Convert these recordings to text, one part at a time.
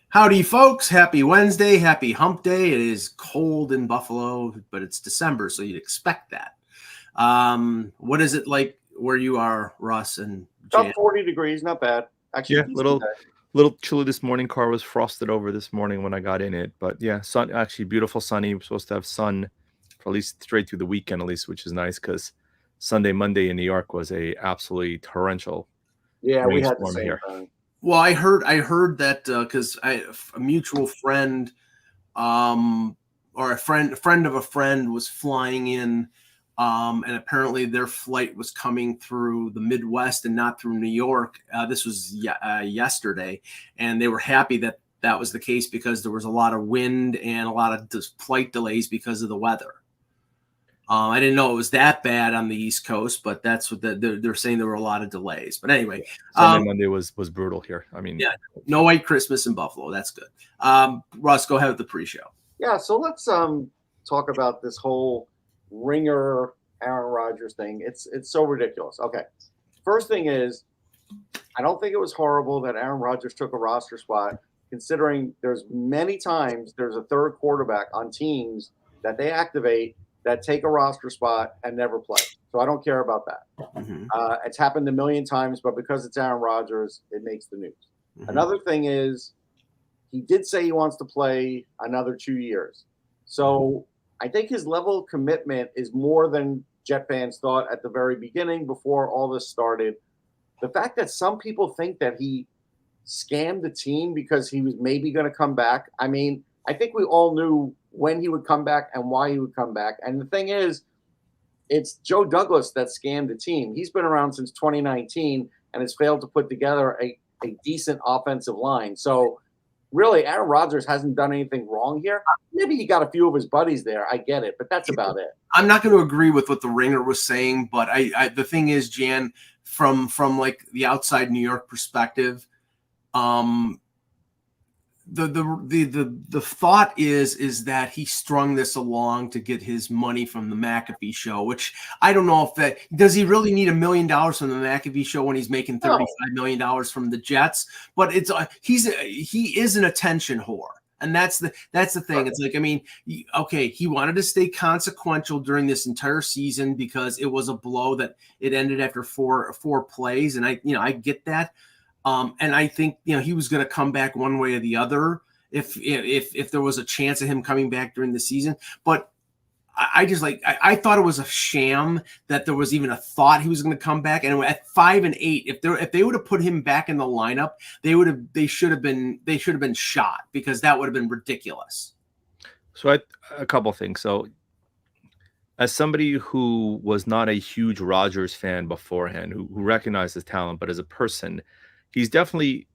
Howdy, folks. Happy Wednesday. Happy hump day. It is cold in Buffalo, but it's December, so you'd expect that. What is it like where you are, Russ and Jan? About 40 degrees, not bad. Actually, little chilly this morning. Car was frosted over this morning when I got in it, but yeah, sun actually beautiful, sunny. We're supposed to have sun for at least straight through the weekend, at least, which is nice because Sunday, Monday in New York was a absolutely torrential. Yeah, we had the same thing. Well, I heard that because a mutual friend, or a friend of a friend was flying in, and apparently their flight was coming through the Midwest and not through New York. This was yesterday, and they were happy that that was the case because there was a lot of wind and a lot of flight delays because of the weather. I didn't know it was that bad on the East Coast, but that's what they're saying. There were a lot of delays. But anyway, Sunday, Monday was brutal here. I mean, yeah, no white Christmas in Buffalo. That's good. Russ, go ahead with the pre-show. Yeah, so let's talk about this whole ringer Aaron Rodgers thing. It's so ridiculous. Okay, first thing is, I don't think it was horrible that Aaron Rodgers took a roster spot, considering there's many times there's a third quarterback on teams that they activate that take a roster spot and never play. So I don't care about that. Mm-hmm. It's happened a million times, but because it's Aaron Rodgers, it makes the news. Mm-hmm. Another thing is he did say he wants to play another 2 years. So I think his level of commitment is more than Jet fans thought at the very beginning before all this started. The fact that some people think that he scammed the team because he was maybe going to come back. I mean, I think we all knew when he would come back and why he would come back. And the thing is, it's Joe Douglas that scammed the team. He's been around since 2019 and has failed to put together a decent offensive line. So really, Aaron Rodgers hasn't done anything wrong here. Maybe he got a few of his buddies there. I get it, but that's about it. I'm not going to agree with what the Ringer was saying, but I the thing is, Jan, from like the outside New York perspective, the thought is that he strung this along to get his money from the McAfee show, which I don't know if that does he really need $1 million from the McAfee show when he's making $35 million from the Jets. But it's he is an attention whore. And that's the thing. It's like, I mean, okay, he wanted to stay consequential during this entire season because it was a blow that it ended after four plays. And I get that. And I think, he was going to come back one way or the other if there was a chance of him coming back during the season. But I thought it was a sham that there was even a thought he was going to come back. And at 5 and 8, if they would have put him back in the lineup, they should have been shot because that would have been ridiculous. So a couple things. So as somebody who was not a huge Rodgers fan beforehand, who recognized his talent, but as a person, he's definitely,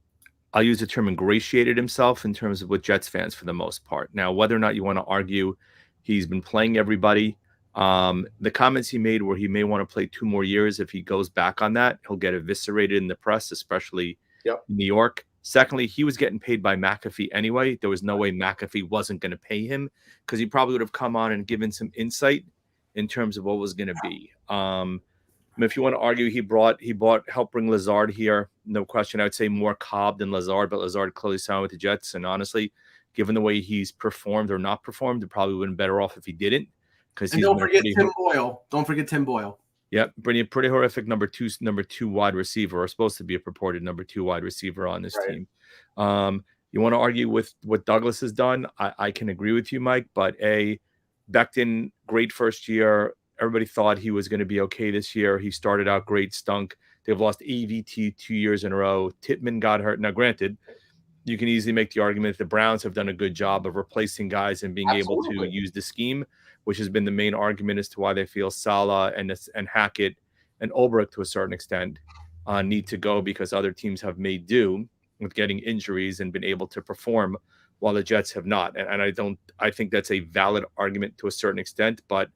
I'll use the term, ingratiated himself in terms of with Jets fans for the most part. Now, whether or not you want to argue he's been playing everybody, the comments he made where he may want to play 2 more years, if he goes back on that, he'll get eviscerated in the press, especially in New York. Secondly, he was getting paid by McAfee anyway. There was no way McAfee wasn't going to pay him because he probably would have come on and given some insight in terms of what was going to be. If you want to argue, he helped bring Lazard here. No question. I would say more Cobb than Lazard, but Lazard clearly signed with the Jets. And honestly, given the way he's performed or not performed, it probably would have been better off if he didn't. Because don't forget Tim Boyle. Don't forget Tim Boyle. Yep, pretty horrific number two wide receiver, or supposed to be a purported number 2 wide receiver on this team. You want to argue with what Douglas has done? I can agree with you, Mike. But Becton, great first year. Everybody thought he was going to be okay this year. He started out great, stunk. They've lost AVT 2 years in a row. Tittman got hurt. Now, granted, you can easily make the argument that the Browns have done a good job of replacing guys and being able to use the scheme, which has been the main argument as to why they feel Saleh and Hackett and Ulbrich to a certain extent need to go because other teams have made do with getting injuries and been able to perform while the Jets have not. And I think that's a valid argument to a certain extent, but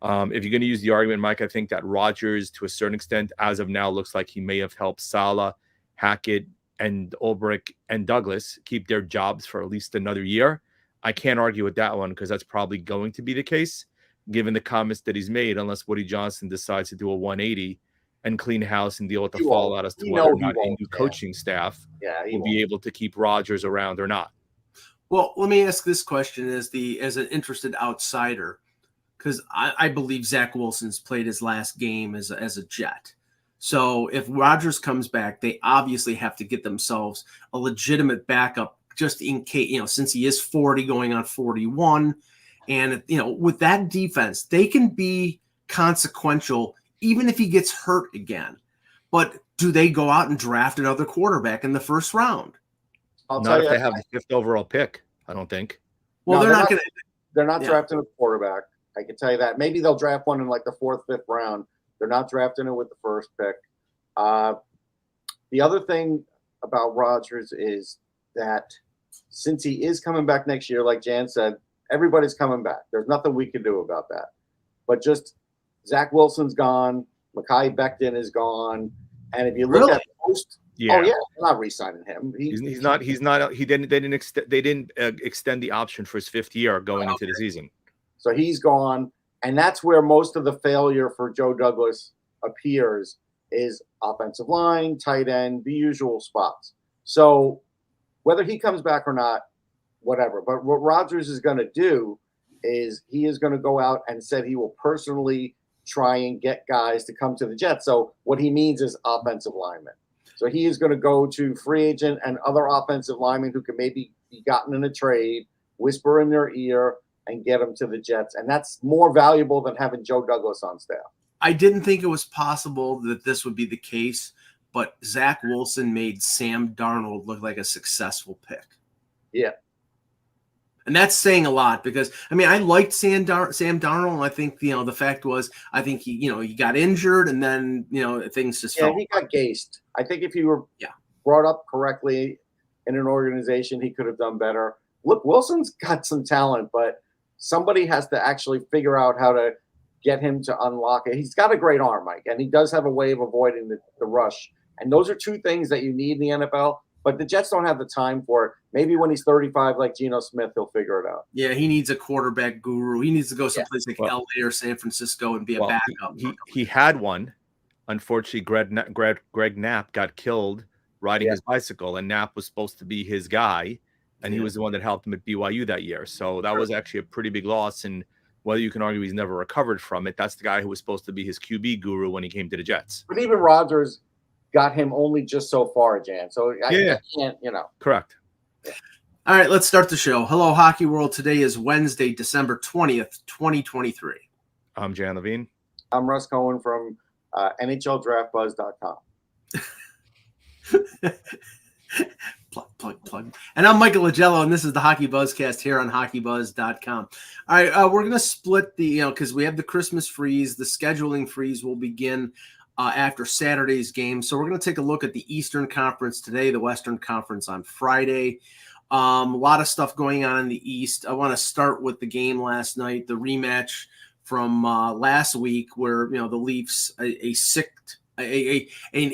if you're going to use the argument, Mike, I think that Rodgers, to a certain extent, as of now, looks like he may have helped Saleh, Hackett, and Ulbrich and Douglas keep their jobs for at least another year. I can't argue with that one because that's probably going to be the case, given the comments that he's made, unless Woody Johnson decides to do a 180 and clean house and deal with the fallout as to whether or not a new coaching staff will be able to keep Rodgers around or not. Well, let me ask this question as an interested outsider, because I believe Zach Wilson's played his last game as a Jet. So if Rodgers comes back, they obviously have to get themselves a legitimate backup just in case, since he is 40 going on 41. And, with that defense, they can be consequential even if he gets hurt again. But do they go out and draft another quarterback in the first round? Not if they have the 5th overall pick, I don't think. Well, they're not going to. They're not drafting a quarterback. I can tell you that. Maybe they'll draft one in like the 4th, 5th round. They're not drafting it with the first pick. The other thing about Rodgers is that since he is coming back next year, like Jan said, everybody's coming back. There's nothing we can do about that. But just Zach Wilson's gone. Mekhi Becton is gone. And if you look at most, they're not re-signing him. He's not. He didn't. They didn't extend the option for his 5th year going into the season. So he's gone, and that's where most of the failure for Joe Douglas appears, is offensive line, tight end, the usual spots. So whether he comes back or not, whatever. But what Rodgers is going to do is he is going to go out and said he will personally try and get guys to come to the Jets. So what he means is offensive linemen. So he is going to go to free agent and other offensive linemen who can maybe be gotten in a trade, whisper in their ear, and get them to the Jets. And that's more valuable than having Joe Douglas on staff. I didn't think it was possible that this would be the case, but Zach Wilson made Sam Darnold look like a successful pick. Yeah. And that's saying a lot because, I liked Sam Darnold. And I think, the fact was, I think he got injured and then, things just fell. He got gazed. I think if he were brought up correctly in an organization, he could have done better. Look, Wilson's got some talent, but somebody has to actually figure out how to get him to unlock it. He's got a great arm, Mike, and he does have a way of avoiding the rush. And those are two things that you need in the NFL, but the Jets don't have the time for it. Maybe when he's 35, like Geno Smith, he'll figure it out. Yeah, he needs a quarterback guru. He needs to go someplace like LA or San Francisco and be a backup. He had one. Unfortunately, Greg Knapp got killed riding his bicycle, and Knapp was supposed to be his guy. And he was the one that helped him at BYU that year. So that was actually a pretty big loss. And whether you can argue he's never recovered from it, that's the guy who was supposed to be his QB guru when he came to the Jets. But even Rodgers got him only just so far, Jan. So I can't, Correct. Yeah. All right, let's start the show. Hello, Hockey World. Today is Wednesday, December 20th, 2023. I'm Jan Levine. I'm Russ Cohen from NHLDraftBuzz.com. Plug. And I'm Michael Lagello, and this is the Hockey Buzzcast here on HockeyBuzz.com. All right, we're going to split because we have the Christmas freeze. The scheduling freeze will begin after Saturday's game. So we're going to take a look at the Eastern Conference today, the Western Conference on Friday. A lot of stuff going on in the East. I want to start with the game last night, the rematch from last week, where the Leafs, an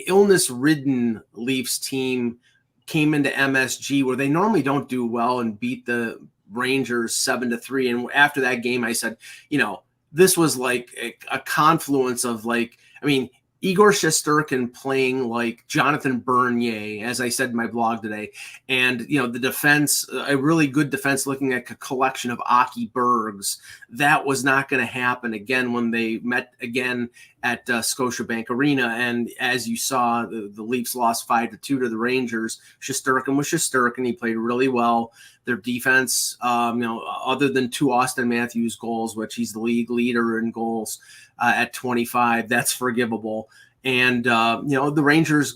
illness-ridden Leafs team, came into MSG where they normally don't do well and beat the Rangers 7-3. And after that game, I said, this was like a confluence of Igor Shesterkin playing like Jonathan Bernier, as I said in my blog today. And, the defense, a really good defense looking at a collection of Aki Bergs. That was not going to happen again when they met again at Scotiabank Arena. And as you saw, the Leafs lost 5-2 to the Rangers. Shesterkin was Shesterkin. He played really well. Their defense, other than 2 Austin Matthews goals, which he's the league leader in goals at 25, that's forgivable. And, the Rangers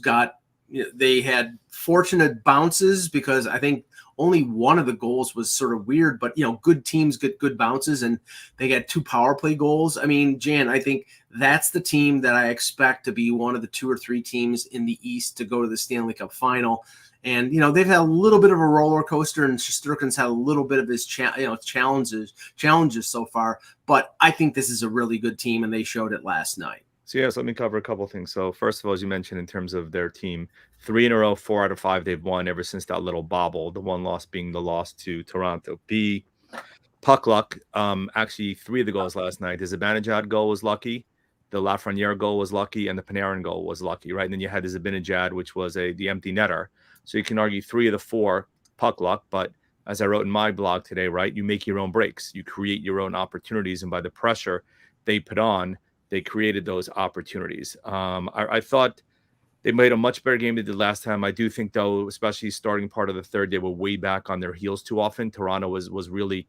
they had fortunate bounces because I think only one of the goals was sort of weird, but, good teams get good bounces, and they got 2 power play goals. Jan, I think that's the team that I expect to be one of the 2 or 3 teams in the East to go to the Stanley Cup final. And, they've had a little bit of a roller coaster, and Shesterkin's had a little bit of his challenges so far. But I think this is a really good team, and they showed it last night. So, let me cover a couple of things. So, first of all, as you mentioned, in terms of their team, 3 in a row, 4 out of 5 they've won ever since that little bobble, the one loss being the loss to Toronto. Puck luck. Actually, 3 of the goals last night. The Zibanejad goal was lucky. The Lafreniere goal was lucky, and the Panarin goal was lucky, right? And then you had the Zibanejad, which was the empty netter. So you can argue 3 of the 4 puck luck, but as I wrote in my blog today, right? You make your own breaks, you create your own opportunities, and by the pressure they put on, they created those opportunities. I thought they made a much better game than they did last time. I do think, though, especially starting part of the third, they were way back on their heels too often. Toronto was really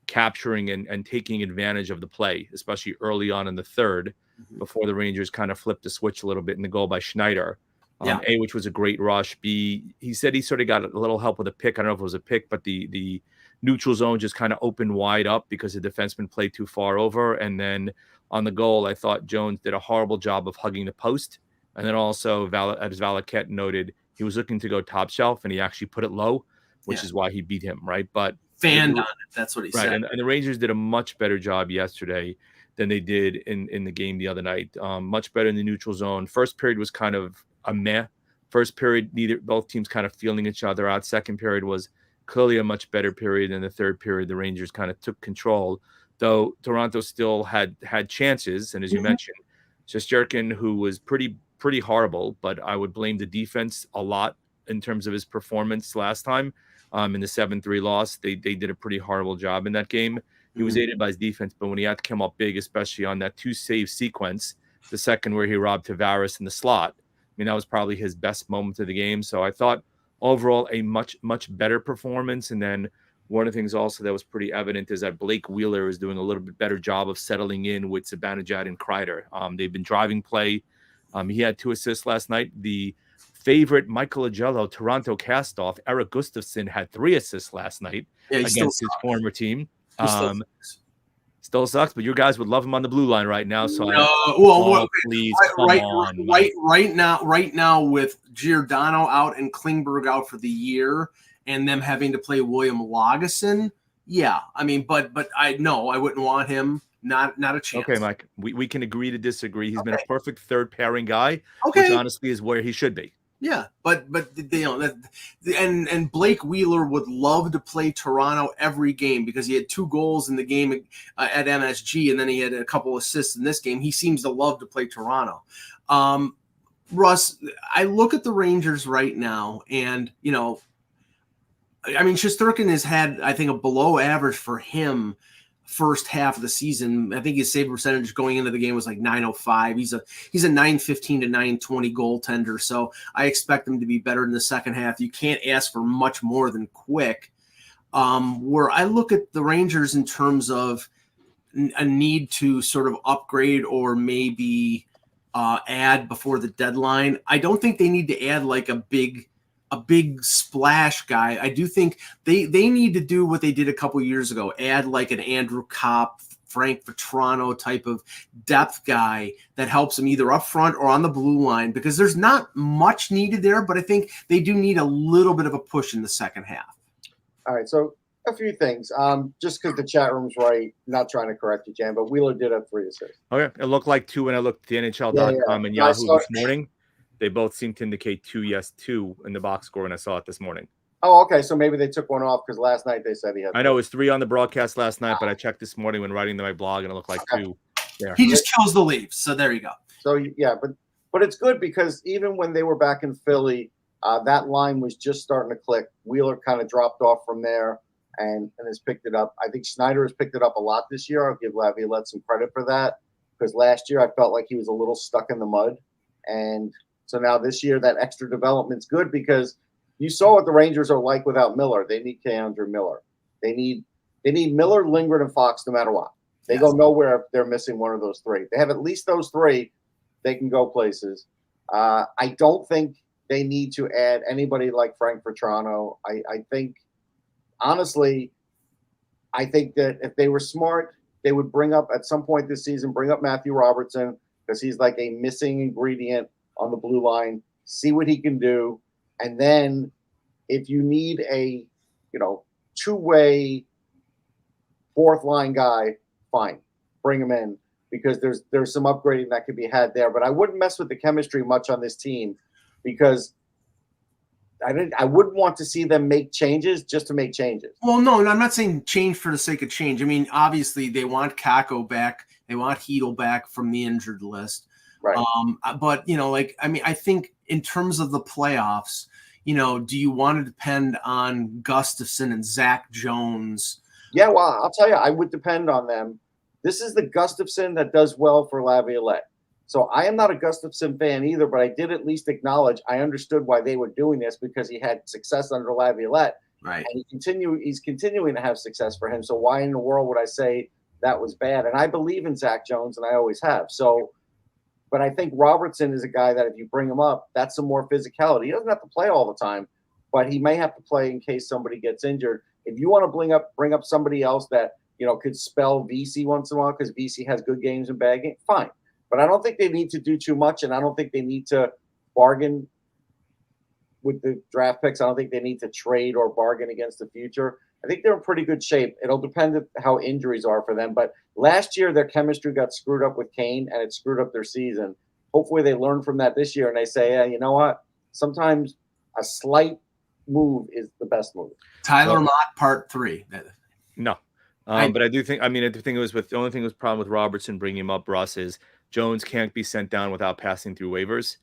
capturing and taking advantage of the play, especially early on in the third, before the Rangers kind of flipped the switch a little bit in the goal by Schneider. A, which was a great rush. B, he said he sort of got a little help with a pick. I don't know if it was a pick, but the neutral zone just kind of opened wide up because the defenseman played too far over. And then on the goal, I thought Jones did a horrible job of hugging the post. And then also, as Valaket noted, he was looking to go top shelf, and he actually put it low, which is why he beat him, right? But fanned on it. That's what he said. And the Rangers did a much better job yesterday than they did in the game the other night. Much better in the neutral zone. First period was kind of a meh. First period, both teams kind of feeling each other out. Second period was clearly a much better period. And the third period, the Rangers kind of took control, though Toronto still had chances. And as you mentioned, Shesterkin, who was pretty horrible, but I would blame the defense a lot in terms of his performance last time. In the 7-3 loss, they did a pretty horrible job in that game. He was aided by his defense, but when he had to come up big, especially on that 2-save sequence, the second where he robbed Tavares in the slot, I mean, that was probably his best moment of the game. So I thought overall a much better performance. And then one of the things also that was pretty evident is that Blake Wheeler is doing a little bit better job of settling in with Zibanejad and Kreider. They've been driving play. He had 2 assists last night. The favorite Michael Agello Toronto castoff, Eric Gustafsson, had 3 assists last night against his former team. Still sucks, but your guys would love him on the blue line right now. So please come on. Right now with Giordano out and Klingberg out for the year, and them having to play William Lagesson. Yeah, I mean, but I wouldn't want him. Not a chance. Okay, Mike, we can agree to disagree. He's been a perfect third pairing guy, which honestly is where he should be. Yeah, but and Blake Wheeler would love to play Toronto every game because he had 2 goals in the game at MSG, and then he had a couple assists in this game. He seems to love to play Toronto. Russ, I look at the Rangers right now, and I mean, Shesterkin has had, I think, a below average for him first half of the season. I think his save percentage going into the game was like .905. He's a .915 to .920 goaltender. So I expect him to be better in the second half. You can't ask for much more than quick. Where I look at the Rangers in terms of a need to sort of upgrade or maybe add before the deadline, I don't think they need to add like a big splash guy. I do think they need to do what they did a couple years ago, add like an Andrew Kopp, Frank Vetrano type of depth guy that helps them either up front or on the blue line, because there's not much needed there, but I think they do need a little bit of a push in the second half. All right, so a few things. Just because the chat room's right, not trying to correct you, Jan, but Wheeler did have 3 assists. Okay, it looked like 2 when I looked at the NHL.com and Yahoo this morning. They both seem to indicate 2 in the box score when I saw it this morning. Oh, okay. So maybe they took one off because last night they said he had. I know it was 3 on the broadcast last night, but I checked this morning when writing to my blog, and it looked like 2 there. He just kills the Leafs, so there you go. So yeah, but it's good because even when they were back in Philly, that line was just starting to click. Wheeler kind of dropped off from there and has picked it up. I think Schneider has picked it up a lot this year. I'll give Laviolette some credit for that, because last year I felt like he was a little stuck in the mud, and so now this year, that extra development's good because you saw what the Rangers are like without Miller. They need Keandre Miller. They need Miller, Lindgren, and Fox no matter what. They go nowhere if they're missing one of those 3. They have at least those 3. They can go places. I don't think they need to add anybody like Frank Vetrano. I think, honestly, that if they were smart, they would bring up at some point this season, bring up Matthew Robertson, because he's like a missing ingredient on the blue line, see what he can do. And then if you need a, 2-way 4th line guy, fine, bring him in, because there's some upgrading that could be had there. But I wouldn't mess with the chemistry much on this team, because I wouldn't want to see them make changes just to make changes. Well, no, I'm not saying change for the sake of change. I mean, obviously they want Kakko back. They want Hedl back from the injured list. Right. But I think in terms of the playoffs, do you want to depend on Gustafson and Zach Jones? Yeah, well, I'll tell you, I would depend on them. This is the Gustafson that does well for Laviolette. So I am not a Gustafson fan either, but I did at least acknowledge I understood why they were doing this because he had success under Laviolette. Right. And he's continuing to have success for him. So why in the world would I say that was bad? And I believe in Zach Jones, and I always have. So, but I think Robertson is a guy that if you bring him up, that's some more physicality. He doesn't have to play all the time, but he may have to play in case somebody gets injured. If you want to bring up somebody else that could spell VC once in a while because VC has good games and bad games, fine. But I don't think they need to do too much, and I don't think they need to bargain with the draft picks. I don't think they need to trade or bargain against the future. I think they're in pretty good shape. It'll depend on how injuries are for them. But last year, their chemistry got screwed up with Kane, and it screwed up their season. Hopefully, they learn from that this year, and they say, yeah, you know what? Sometimes a slight move is the best move. Tyler Mott, part 3. No. But I do think, the only thing that was problem with Robertson bringing him up, Russ, is Jones can't be sent down without passing through waivers.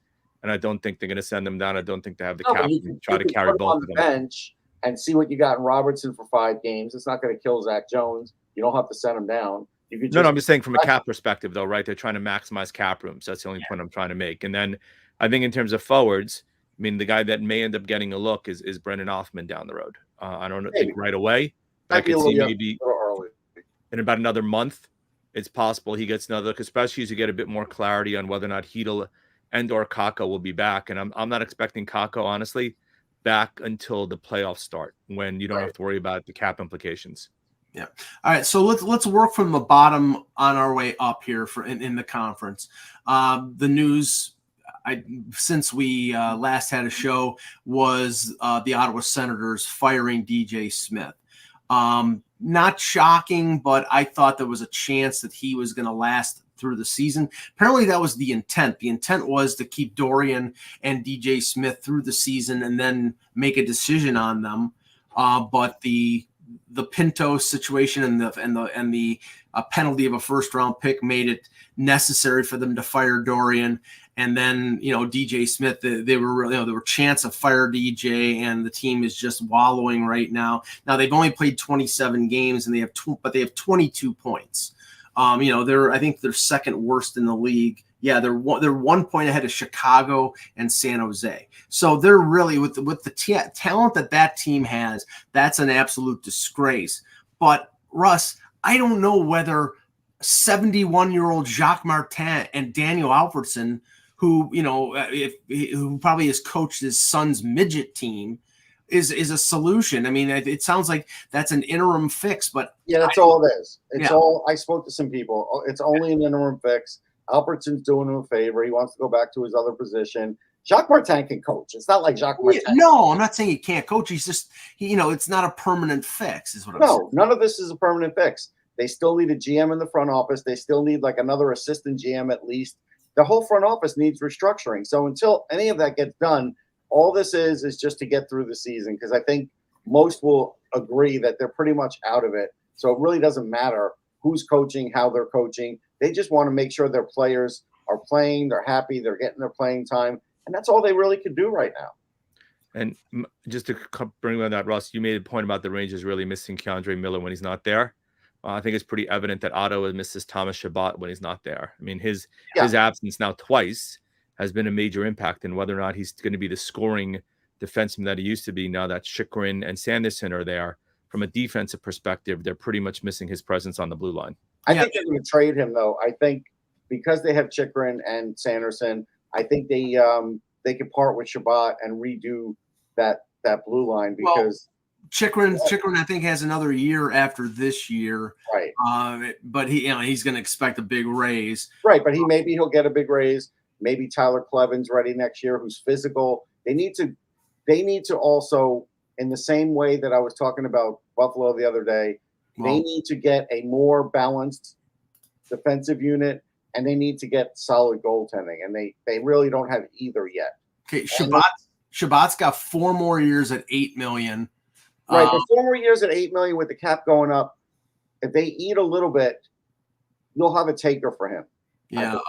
And I don't think they're going to send them down. I don't think they have the cap to try to carry both of them. Bench and see what you got in Robertson for 5 games. It's not going to kill Zach Jones. You don't have to send him down. You could I'm just saying from a cap perspective, though, right? They're trying to maximize cap room. So that's the only point I'm trying to make. And then I think in terms of forwards, the guy that may end up getting a look is Brendan Hoffman down the road. I don't think right away. I could see maybe in about another month. It's possible he gets another look, especially as you get a bit more clarity on whether or not Hedl and or Kakko will be back. And I'm not expecting Kakko, honestly, back until the playoffs start when you don't have to worry about the cap implications. Yeah. All right. So let's work from the bottom on our way up here in the conference. The news since we last had a show was the Ottawa Senators firing DJ Smith. Not shocking, but I thought there was a chance that he was going to last through the season. Apparently that was the intent. The intent was to keep Dorian and DJ Smith through the season and then make a decision on them. But the Pinto situation and the penalty of a first round pick made it necessary for them to fire Dorian. And then, DJ Smith, they were there were chance of fire DJ, and the team is just wallowing right now. Now they've only played 27 games, and they have 22 points. I think they're second worst in the league. Yeah, they're 1 point ahead of Chicago and San Jose. So they're really with the talent that team has. That's an absolute disgrace. But Russ, I don't know whether 71-year-old Jacques Martin and Daniel Alfredsson, who who probably has coached his son's midget team, is a solution. It sounds like that's an interim fix, but yeah, that's all it is. It's all. I spoke to some people. It's only an interim fix. Albertson's doing him a favor. He wants to go back to his other position. Jacques Martin can coach. It's not like Jacques Martin. No, I'm not saying he can't coach. He's just it's not a permanent fix, is what I'm saying. No, none of this is a permanent fix. They still need a GM in the front office. They still need like another assistant GM at least. The whole front office needs restructuring. So until any of that gets done, all this is just to get through the season, because I think most will agree that they're pretty much out of it. So it really doesn't matter who's coaching, how they're coaching. They just want to make sure their players are playing, they're happy, they're getting their playing time. And that's all they really can do right now. And just to bring on that, Russ, you made a point about the Rangers really missing Keandre Miller when he's not there. I think it's pretty evident that Ottawa misses Thomas Chabot when he's not there. His absence now twice has been a major impact in whether or not he's going to be the scoring defenseman that he used to be now that Chychrun and Sanderson are there. From a defensive perspective, they're pretty much missing his presence on the blue line. I think they're going to trade him, though. I think because they have Chychrun and Sanderson, I think they could part with Chabot and redo that blue line because Chychrun I think has another year after this year, right? But he's going to expect a big raise, right? But he'll get a big raise. Maybe Tyler Cleven's ready next year, who's physical. They need to also, in the same way that I was talking about Buffalo the other day, they need to get a more balanced defensive unit, and they need to get solid goaltending, and they really don't have either yet. Okay, Chabot's got 4 more years at $8 million. Right, but 4 more years at $8 million with the cap going up. If they eat a little bit, you'll have a taker for him. Yeah,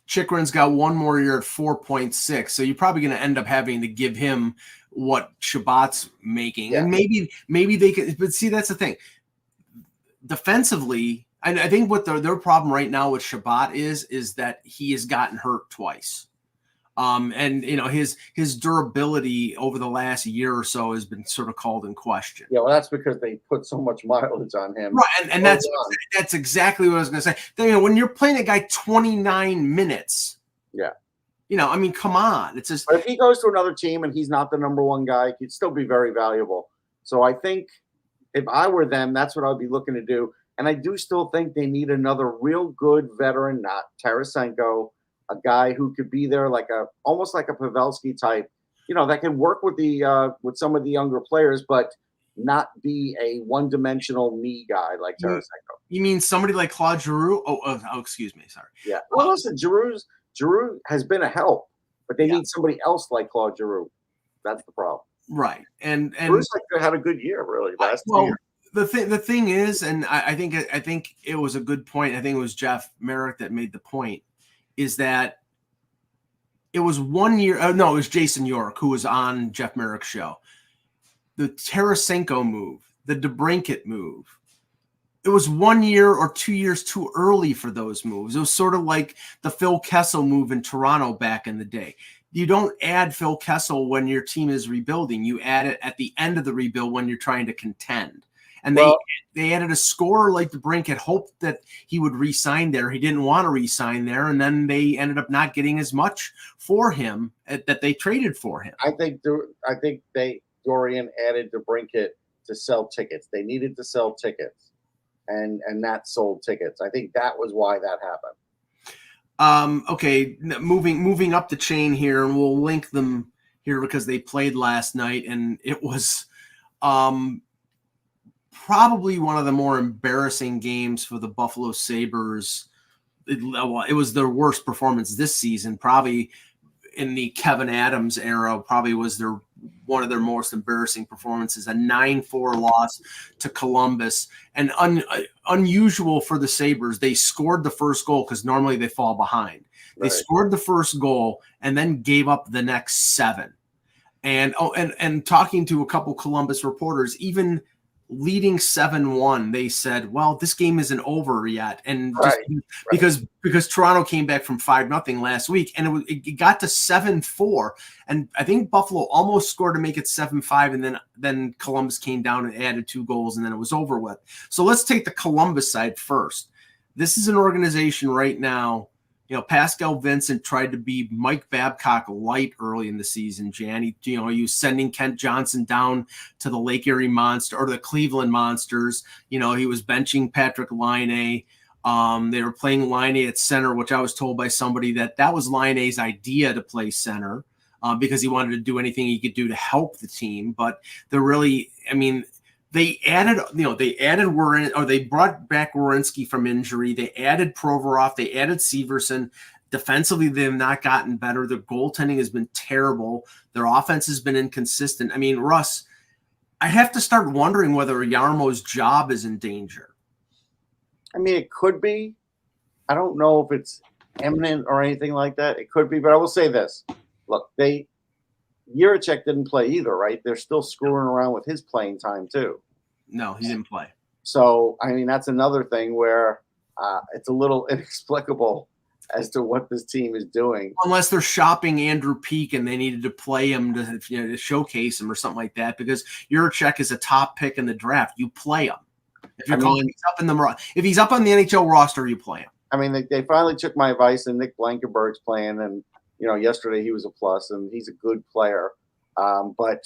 Chychrun's got 1 more year at 4.6, so you're probably going to end up having to give him what Shabbat's making. Yeah. And maybe they could, but see, that's the thing. Defensively, I think what their problem right now with Shabbat is that he has gotten hurt twice. And his durability over the last year or so has been sort of called in question. Yeah, well, that's because they put so much mileage on him. Right, and that's exactly what I was going to say. When you're playing a guy 29 minutes, yeah, I mean, come on. It's just. But if he goes to another team and he's not the number one guy, he'd still be very valuable. So I think if I were them, that's what I'd be looking to do. And I do still think they need another real good veteran, not Tarasenko, a guy who could be there almost like a Pavelski type, that can work with with some of the younger players, but not be a one-dimensional me guy like Tarasenko. You mean somebody like Claude Giroux? Oh, excuse me, sorry. Yeah. Well, listen, Giroux has been a help, but they need somebody else like Claude Giroux. That's the problem. Right, and Giroux's had a good year really last year. The thing is, and I think it was a good point. I think it was Jeff Merrick that made the point, is that it was 1 year. No, it was Jason York who was on Jeff Merrick's show. The Tarasenko move, the DeBrincat move. It was 1 year or 2 years too early for those moves. It was sort of like the Phil Kessel move in Toronto back in the day. You don't add Phil Kessel when your team is rebuilding. You add it at the end of the rebuild when you're trying to contend. And they added a scorer like DeBrincat, hoped that he would re-sign there. He didn't want to re-sign there, and then they ended up not getting as much for him that they traded for him. I think Dorian added DeBrincat to sell tickets. They needed to sell tickets, and that sold tickets. I think that was why that happened. Okay, moving up the chain here, and we'll link them here because they played last night, and it was probably one of the more embarrassing games for the Buffalo Sabres. It was their worst performance this season, probably in the Kevin Adams era. Probably was one of their most embarrassing performances. A 9-4 loss to Columbus, and unusual for the Sabres. They scored the first goal because normally they fall behind. They scored the first goal and then gave up the next 7. And talking to a couple Columbus reporters, even leading 7-1, they said, well, this game isn't over yet. And because Toronto came back from 5-0 last week, and it got to 7-4. And I think Buffalo almost scored to make it 7-5. And then Columbus came down and added 2 goals, and then it was over with. So let's take the Columbus side first. This is an organization right now. Pascal Vincent tried to be Mike Babcock light early in the season, Jan. He was sending Kent Johnson down to the Lake Erie Monster or the Cleveland Monsters. He was benching Patrick Laine. They were playing Laine at center, which I was told by somebody that was Laine's idea to play center because he wanted to do anything he could do to help the team. But they're really, they added, they brought back Werenski from injury. They added Provorov. They added Severson. Defensively, they have not gotten better. Their goaltending has been terrible. Their offense has been inconsistent. Russ, I have to start wondering whether Yarmo's job is in danger. It could be. I don't know if it's imminent or anything like that. It could be, but I will say this. Look, Jiricek didn't play either, right? They're still screwing around with his playing time too. No, he didn't play. So, that's another thing where it's a little inexplicable as to what this team is doing. Unless they're shopping Andrew Peeke and they needed to play him to showcase him or something like that, because Jiricek is a top pick in the draft. You play him. If he's up on the NHL roster, you play him. They finally took my advice, and Nick Blankenberg's playing, and yesterday he was a plus, and he's a good player. But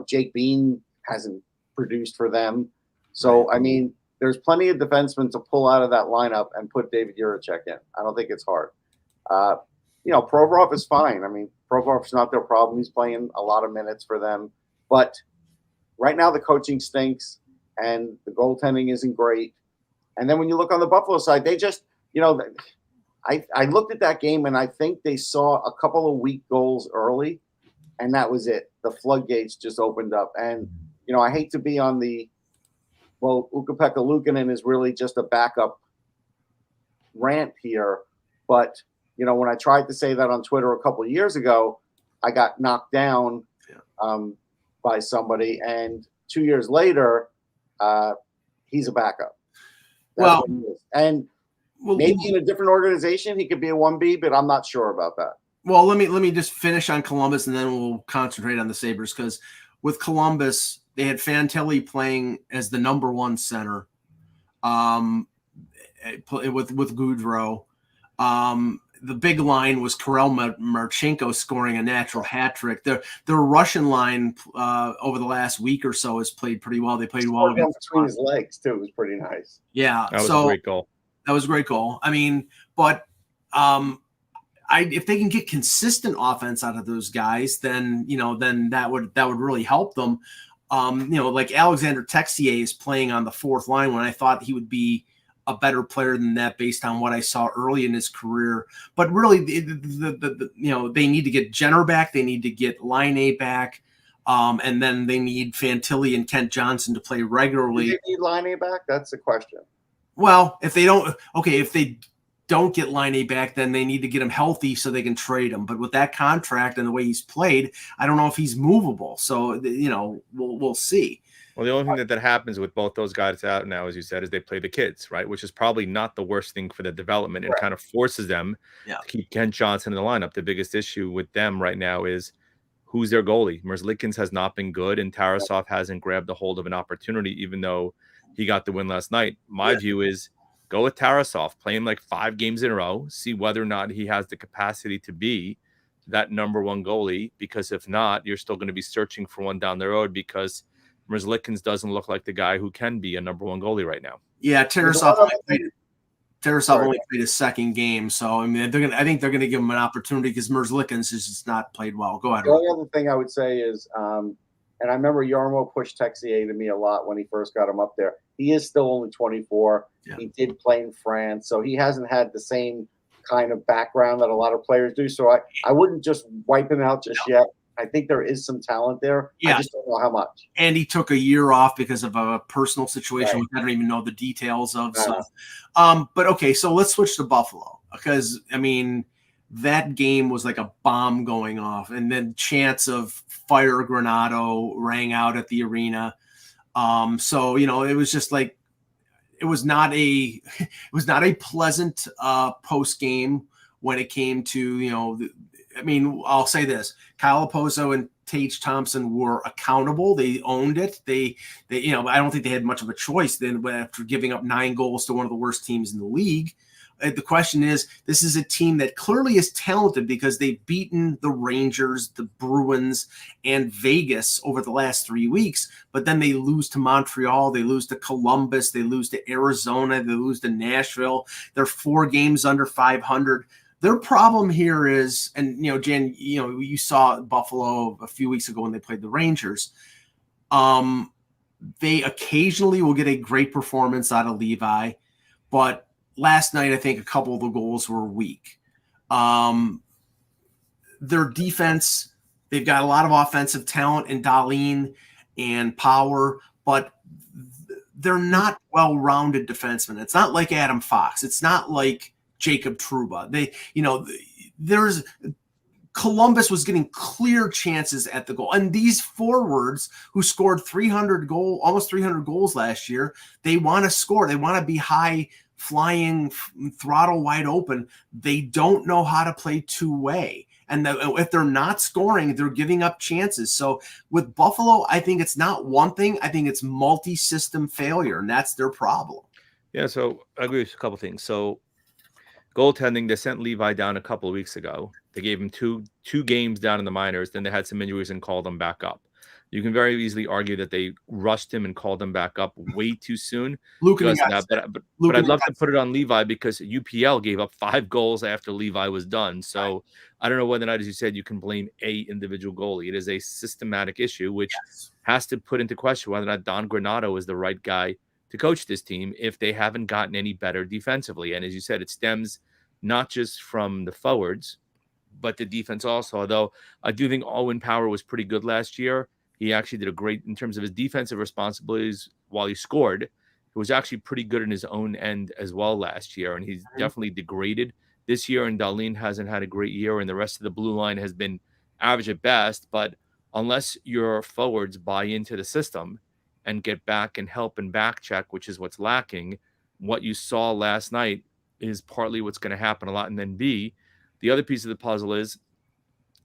Jake Bean hasn't produced for them. So, there's plenty of defensemen to pull out of that lineup and put David Jiricek in. I don't think it's hard. Provorov is fine. Provorov's not their problem. He's playing a lot of minutes for them. But right now the coaching stinks and the goaltending isn't great. And then when you look on the Buffalo side, they just, I looked at that game and I think they saw a couple of weak goals early, and that was it. The floodgates just opened up. And I hate to be on Ukko-Pekka Luukkonen is really just a backup rant here. But, when I tried to say that on Twitter a couple of years ago, I got knocked down by somebody, and 2 years later, he's a backup. That's what he is. And maybe in a different organization, he could be a 1B, but I'm not sure about that. Well, let me just finish on Columbus, and then we'll concentrate on the Sabres, because with Columbus, they had Fantilli playing as the number one center, with Goudreau. The big line was Karel Marchenko scoring a natural hat trick. Their Russian line over the last week or so has played pretty well. They played well between his legs too. It was pretty nice. Yeah, that was a great goal. That was a great goal. I mean, but if they can get consistent offense out of those guys, then that would really help them. Like Alexander Texier is playing on the fourth line when I thought he would be a better player than that based on what I saw early in his career. But really, they need to get Jenner back. They need to get Laine back. And then they need Fantilli and Kent Johnson to play regularly. Do they need Laine back? That's the question. Well, if they don't get Laine back, then they need to get him healthy so they can trade him. But with that contract and the way he's played, I don't know if he's movable. So, we'll see. Well, the only thing that happens with both those guys out now, as you said, is they play the kids, right? Which is probably not the worst thing for the development. It kind of forces them to keep Kent Johnson in the lineup. The biggest issue with them right now is who's their goalie. Merzlikins has not been good, and Tarasov hasn't grabbed a hold of an opportunity, even though he got the win last night. My view is go with Tarasov, play him like 5 games in a row, see whether or not he has the capacity to be that number one goalie, because if not, you're still going to be searching for one down the road, because Merzlikins doesn't look like the guy who can be a number one goalie right now. Yeah, Tarasov only played his second game, so I mean, I think they're gonna give him an opportunity because Merzlikins has just not played well. Go ahead. The only other thing I would say is, and I remember Yarmo pushed Texier to me a lot when he first got him up there. He is still only 24. Yeah. He did play in France, so he hasn't had the same kind of background that a lot of players do. So I wouldn't just wipe him out just yet. I think there is some talent there. Yeah. I just don't know how much. And he took a year off because of a personal situation, which I don't even know the details of. So, but okay, so let's switch to Buffalo, because I mean, that game was like a bomb going off, and then chants of "Fire Granato" rang out at the arena. So it was just like it was not a pleasant post game when it came to I mean, I'll say this: Kyle Oposo and Tage Thompson were accountable. They owned it. They I don't think they had much of a choice then after giving up 9 goals to one of the worst teams in the league. The question is, this is a team that clearly is talented because they've beaten the Rangers, the Bruins, and Vegas over the last 3 weeks, but then they lose to Montreal, they lose to Columbus, they lose to Arizona, they lose to Nashville. They're 4 games under 500. Their problem here is, and Jen, you saw Buffalo a few weeks ago when they played the Rangers. They occasionally will get a great performance out of Levi, but last night I think a couple of the goals were weak. Their defense, they've got a lot of offensive talent in Dahlin and Power, but they're not well-rounded defensemen. It's not like Adam Fox. It's not like Jacob Trouba. There's Columbus was getting clear chances at the goal. And these forwards who scored almost 300 goals last year, they want to score. They want to be high flying, throttle wide open. They don't know how to play two-way. And if they're not scoring, they're giving up chances. So with Buffalo, I think it's not one thing. I think it's multi-system failure, and that's their problem. Yeah, so I agree with a couple things. So goaltending, they sent Levi down a couple of weeks ago. They gave him two games down in the minors. Then they had some injuries and called him back up. You can very easily argue that they rushed him and called him back up way too soon. But I'd love to put it on Levi because UPL gave up 5 goals after Levi was done. So I don't know whether or not, as you said, you can blame a individual goalie. It is a systematic issue, which has to put into question whether or not Don Granato is the right guy to coach this team if they haven't gotten any better defensively. And as you said, it stems not just from the forwards, but the defense also. Although I do think Owen Power was pretty good last year. He actually did a great in terms of his defensive responsibilities while he scored. He was actually pretty good in his own end as well last year. And he's definitely degraded this year. And Dahlin hasn't had a great year. And the rest of the blue line has been average at best. But unless your forwards buy into the system and get back and help and back check, which is what's lacking, what you saw last night is partly what's going to happen a lot. And then B, the other piece of the puzzle is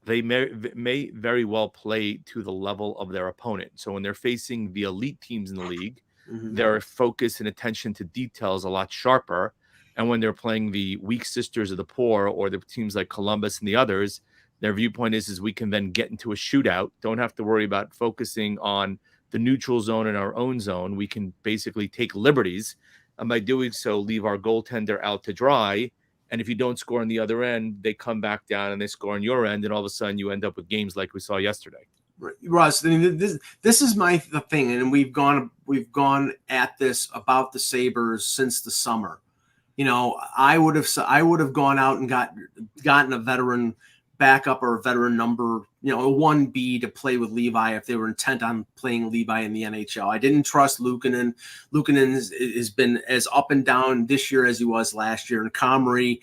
they may very well play to the level of their opponent. So when they're facing the elite teams in the league, their focus and attention to detail is a lot sharper. And when they're playing the weak sisters of the poor or the teams like Columbus and the others, their viewpoint is we can then get into a shootout. Don't have to worry about focusing on the neutral zone and our own zone. We can basically take liberties. And by doing so, leave our goaltender out to dry. And if you don't score on the other end, they come back down and they score on your end. And all of a sudden you end up with games like we saw yesterday. Russ, I mean, this is the thing. And we've gone at this about the Sabres since the summer. You know, I would have gone out and gotten a veteran backup or a veteran number, you know, a 1B to play with Levi if they were intent on playing Levi in the NHL. I didn't trust Luukkonen. Luukkonen has been as up and down this year as he was last year. And Comrie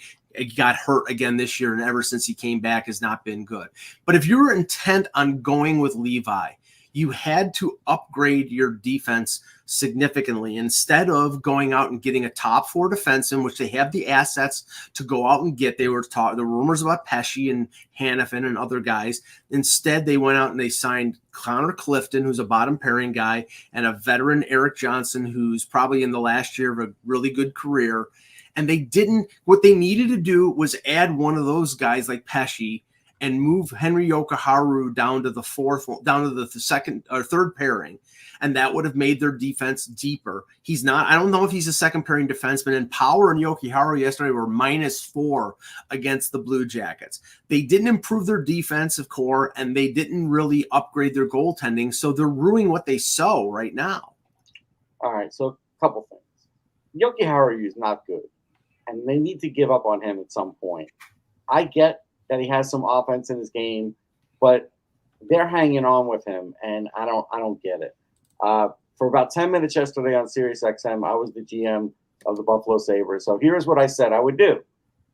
got hurt again this year, and ever since he came back has not been good. But if you were intent on going with Levi, you had to upgrade your defense significantly instead of going out and getting a top four defenseman, which they have the assets to go out and get. They were the rumors about Pesce and Hanifin and other guys. Instead, they went out and they signed Connor Clifton, who's a bottom pairing guy, and a veteran Eric Johnson, who's probably in the last year of a really good career. And what they needed to do was add one of those guys like Pesce and move Henry Jokiharju down to the second or third pairing. And that would have made their defense deeper. I don't know if he's a second pairing defenseman, and Power and Jokiharju yesterday were -4 against the Blue Jackets. They didn't improve their defensive core, and they didn't really upgrade their goaltending. So they're ruining what they sow right now. All right. So a couple things. Jokiharju is not good, and they need to give up on him at some point. I get that he has some offense in his game, but they're hanging on with him, and I don't get it. For about 10 minutes yesterday on SiriusXM, I was the GM of the Buffalo Sabres. So here's what I said I would do.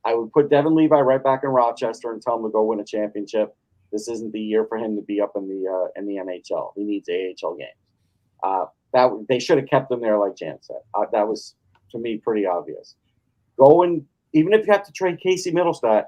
I would put Devin Levi right back in Rochester and tell him to go win a championship. This isn't the year for him to be up in the NHL. He needs AHL games. They should have kept him there, like Jan said. That was, to me, pretty obvious. Even if you have to trade Casey Middlestat,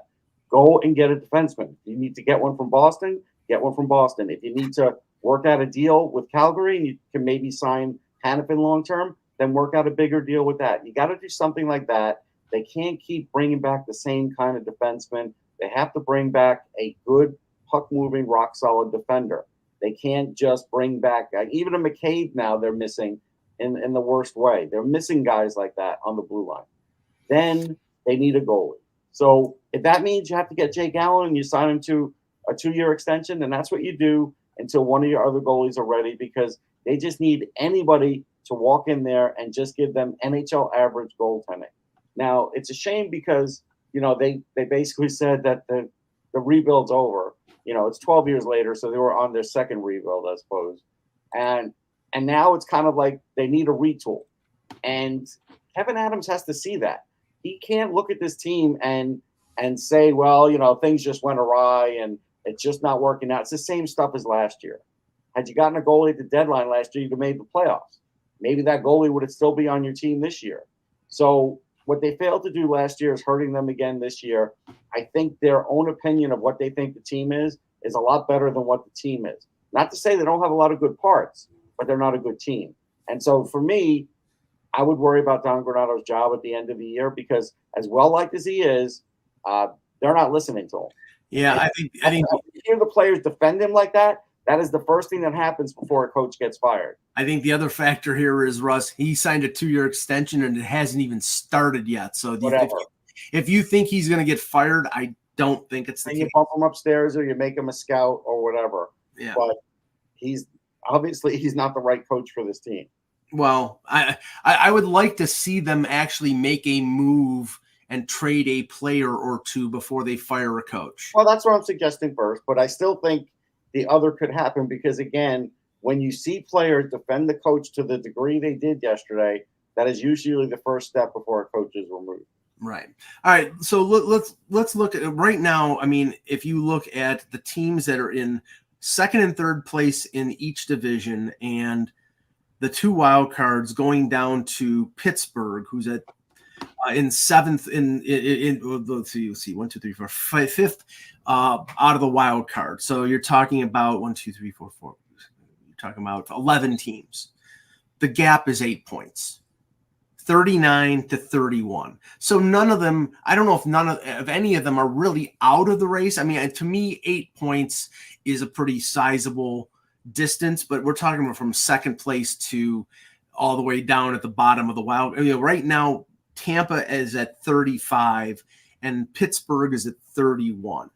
go and get a defenseman. If you need to get one from Boston, get one from Boston. If you need to work out a deal with Calgary and you can maybe sign Hanifin long-term, then work out a bigger deal with that. You got to do something like that. They can't keep bringing back the same kind of defenseman. They have to bring back a good puck-moving, rock-solid defender. They can't just bring back even a McCabe now they're missing in the worst way. They're missing guys like that on the blue line. Then they need a goalie. So if that means you have to get Jake Allen and you sign him to a 2-year extension, then that's what you do until one of your other goalies are ready, because they just need anybody to walk in there and just give them NHL average goaltending. Now, it's a shame because, you know, they basically said that the rebuild's over. You know, it's 12 years later, so they were on their second rebuild, I suppose. And now it's kind of like they need a retool. And Kevin Adams has to see that. He can't look at this team and say, well, you know, things just went awry and it's just not working out. It's the same stuff as last year. Had you gotten a goalie at the deadline last year, you'd have made the playoffs. Maybe that goalie would still be on your team this year. So what they failed to do last year is hurting them again this year. I think their own opinion of what they think the team is a lot better than what the team is. Not to say they don't have a lot of good parts, but they're not a good team. And so for me, I would worry about Don Granato's job at the end of the year, because as well-liked as he is, they're not listening to him. Yeah, I think if you hear the players defend him like that, that is the first thing that happens before a coach gets fired. I think the other factor here is, Russ, he signed a 2-year extension and it hasn't even started yet. So if you think he's going to get fired, I don't think it's the case. You bump him upstairs or you make him a scout or whatever. Yeah. But he's not the right coach for this team. Well, I would like to see them actually make a move and trade a player or two before they fire a coach. Well, that's what I'm suggesting first, but I still think the other could happen, because, again, when you see players defend the coach to the degree they did yesterday, that is usually the first step before a coach is removed. Right. All right. So let's look at it right now. I mean, if you look at the teams that are in second and third place in each division, and the 2 wild cards going down to Pittsburgh, who's at in seventh let's see, 1, 2, 3, 4, fifth out of the wild card. So you're talking about 1, 2, 3, 4, 4. You're talking about 11 teams. The gap is 8 points. 39 to 31. So none of them, I don't know if any of them are really out of the race. I mean, to me, 8 points is a pretty sizable distance, but we're talking about from second place to all the way down at the bottom of the wild. Right now, Tampa is at 35 and Pittsburgh is at 31.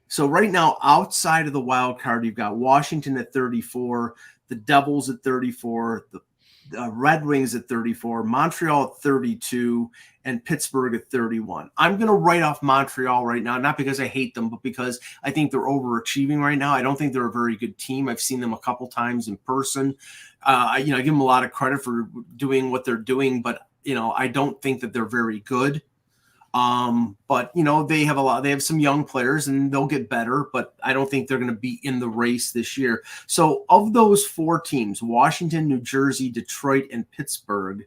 So right now, outside of the wild card, you've got Washington at 34, the Devils at 34, the Red Wings at 34, Montreal at 32, and Pittsburgh at 31. I'm going to write off Montreal right now, not because I hate them, but because I think they're overachieving right now. I don't think they're a very good team. I've seen them a couple times in person. I give them a lot of credit for doing what they're doing, but I don't think that they're very good. But they have some young players and they'll get better, but I don't think they're going to be in the race this year. So of those 4 teams, Washington, New Jersey, Detroit, and Pittsburgh,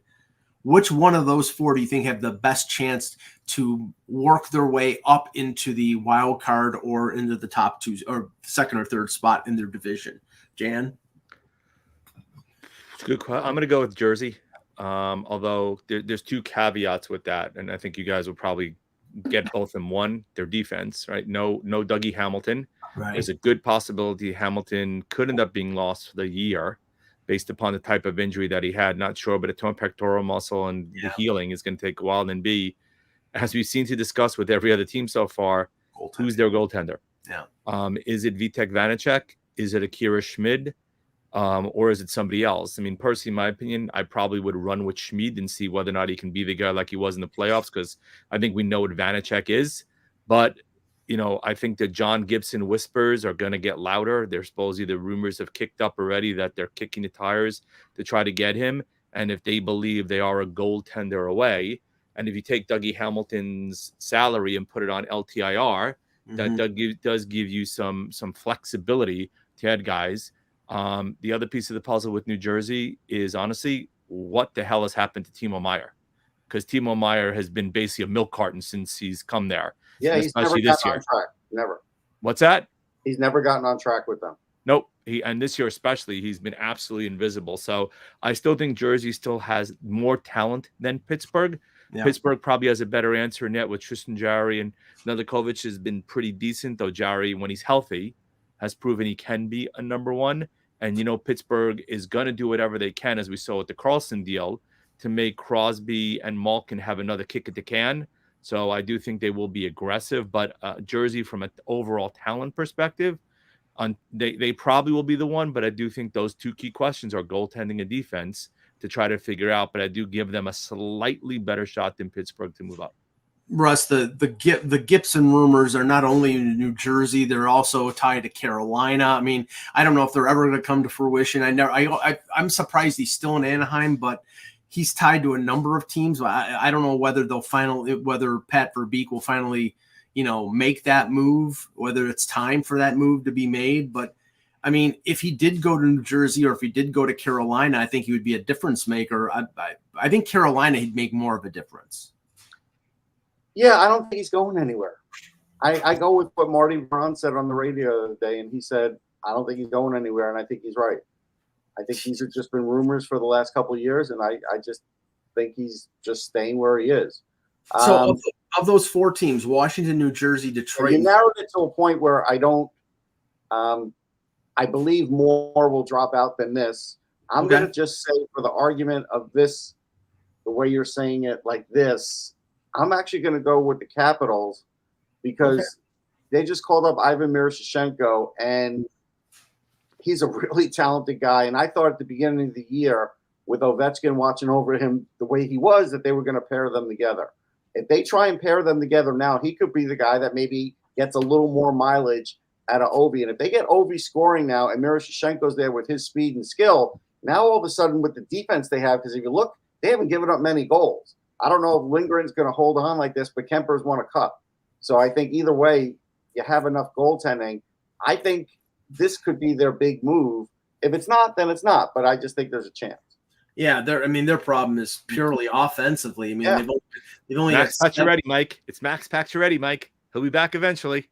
which one of those 4 do you think have the best chance to work their way up into the wild card or into the top 2 or second or third spot in their division? Jan? Good question. I'm going to go with Jersey. Although there's 2 caveats with that, and I think you guys will probably get both in one. Their defense, right? No Dougie Hamilton. Right. There's a good possibility Hamilton could end up being lost for the year based upon the type of injury that he had. Not sure, but a torn pectoral muscle and the healing is going to take a while. And B, as we've seen to discuss with every other team so far, who's their goaltender? Yeah. Is it Vitek Vanacek? Is it Akira Schmid? Or is it somebody else? I mean, personally, in my opinion, I probably would run with Schmid and see whether or not he can be the guy like he was in the playoffs, because I think we know what Vanacek is. But, I think the John Gibson whispers are going to get louder. There's supposedly the rumors have kicked up already that they're kicking the tires to try to get him. And if they believe they are a goaltender away, and if you take Dougie Hamilton's salary and put it on LTIR, that does give you some flexibility to add guys. The other piece of the puzzle with New Jersey is honestly, what the hell has happened to Timo Meier? Because Timo Meier has been basically a milk carton since he's come there. Yeah, he's never gotten on track. Never. What's that? He's never gotten on track with them. Nope. And this year especially, he's been absolutely invisible. So I still think Jersey still has more talent than Pittsburgh. Yeah. Pittsburgh probably has a better answer net with Tristan Jarry, and Nedeljkovic has been pretty decent, though Jarry, when he's healthy, has proven he can be a number 1. And, Pittsburgh is going to do whatever they can, as we saw with the Karlsson deal, to make Crosby and Malkin have another kick at the can. So I do think they will be aggressive. But Jersey, from an overall talent perspective, they probably will be the one. But I do think those 2 key questions are goaltending and defense to try to figure out. But I do give them a slightly better shot than Pittsburgh to move up. Russ, the Gibson rumors are not only in New Jersey, they're also tied to Carolina. I mean, I don't know if they're ever going to come to fruition. I'm surprised he's still in Anaheim, but he's tied to a number of teams. I don't know whether whether Pat Verbeek will finally, make that move, whether it's time for that move to be made. But I mean, if he did go to New Jersey or if he did go to Carolina, I think he would be a difference maker. I think Carolina, he'd make more of a difference. Yeah, I don't think he's going anywhere. I go with what Marty Braun said on the radio the other day, and he said, I don't think he's going anywhere, and I think he's right. I think these have just been rumors for the last couple of years, and I just think he's just staying where he is. So of those 4 teams, Washington, New Jersey, Detroit. You narrowed it to a point where I don't I believe more will drop out than this. I'm going to just say, for the argument of this, the way you're saying it like this, I'm actually going to go with the Capitals because they just called up Ivan Miroshnichenko, and he's a really talented guy. And I thought at the beginning of the year, with Ovechkin watching over him the way he was, that they were going to pair them together. If they try and pair them together now, he could be the guy that maybe gets a little more mileage out of Ovi. And if they get Ovi scoring now and Miroshnichenko's there with his speed and skill, now all of a sudden with the defense they have, because if you look, they haven't given up many goals. I don't know if Lindgren's going to hold on like this, but Kemper's won a cup. So I think either way, you have enough goaltending. I think this could be their big move. If it's not, then it's not. But I just think there's a chance. Yeah, their problem is purely offensively. I mean, Yeah. they've only Max got Pacioretty, Mike. It's Max Pacioretty, Mike. He'll be back eventually.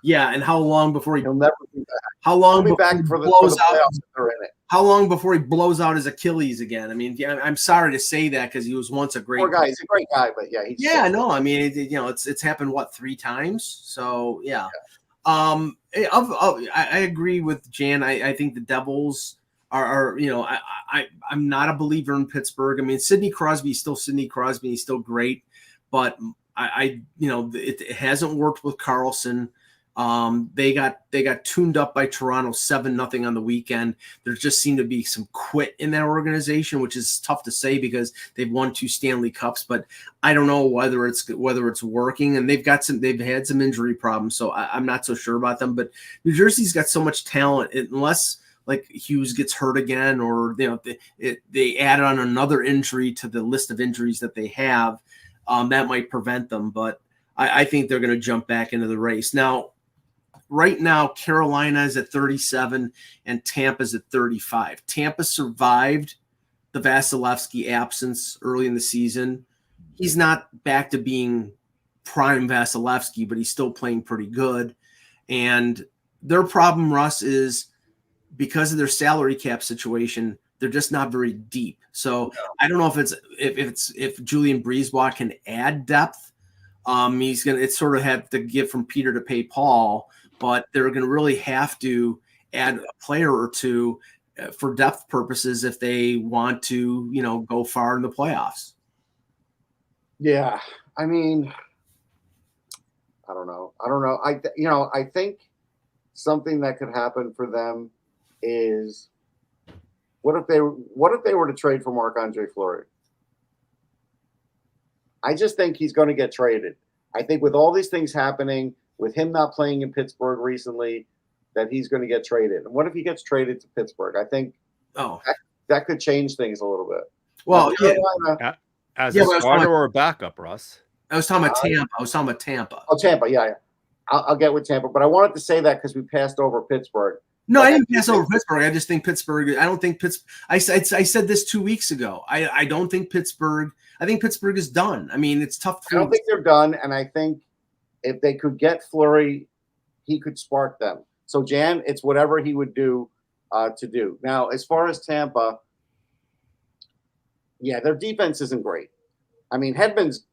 Yeah, and how long before He'll never be back. how long He'll be before back he for the blows out? playoffs if they're in it. How long before he blows out his Achilles again? I mean, yeah, I'm sorry to say that because he was once a great Poor guy. He's a great guy, but yeah, he's no, I mean, it's happened 3 times. So yeah. I agree with Jan. I think the Devils are I'm not a believer in Pittsburgh. I mean, Sidney Crosby is still Sidney Crosby. He's still great, but it hasn't worked with Carlson. They got tuned up by Toronto 7-0 on the weekend. There just seemed to be some quit in that organization, which is tough to say because they've won 2 Stanley Cups, but I don't know whether it's working. And they've had some injury problems, so I'm not so sure about them. But New Jersey's got so much talent, unless like Hughes gets hurt again, or they add on another injury to the list of injuries that they have, that might prevent them. But I think they're going to jump back into the race now. Right now, Carolina is at 37 and Tampa's at 35. Tampa survived the Vasilevsky absence early in the season. He's not back to being prime Vasilevsky, but he's still playing pretty good. And their problem, Russ, is because of their salary cap situation, they're just not very deep. So I don't know if Julian Brisebois can add depth. It's sort of have to give from Peter to pay Paul, but they're going to really have to add a player or two for depth purposes if they want to, go far in the playoffs. Yeah, I mean, I don't know. I think something that could happen for them is what if they were to trade for Marc-Andre Fleury? I just think he's going to get traded. I think with all these things happening, with him not playing in Pittsburgh recently, that he's going to get traded. And what if he gets traded to Pittsburgh? I think that could change things a little bit. Well, as a starter or a backup, Russ? I was talking about Tampa. Oh, Tampa, yeah. I'll get with Tampa, but I wanted to say that because we passed over Pittsburgh. No, I didn't pass over Pittsburgh. I just think Pittsburgh. I don't think Pittsburgh. I said this 2 weeks ago. I don't think Pittsburgh. I think Pittsburgh is done. I mean, it's tough. I don't think they're done, and I think if they could get Fleury, he could spark them. So Jan, it's whatever he would do to do. Now, as far as Tampa, yeah, their defense isn't great. I mean, Hedman's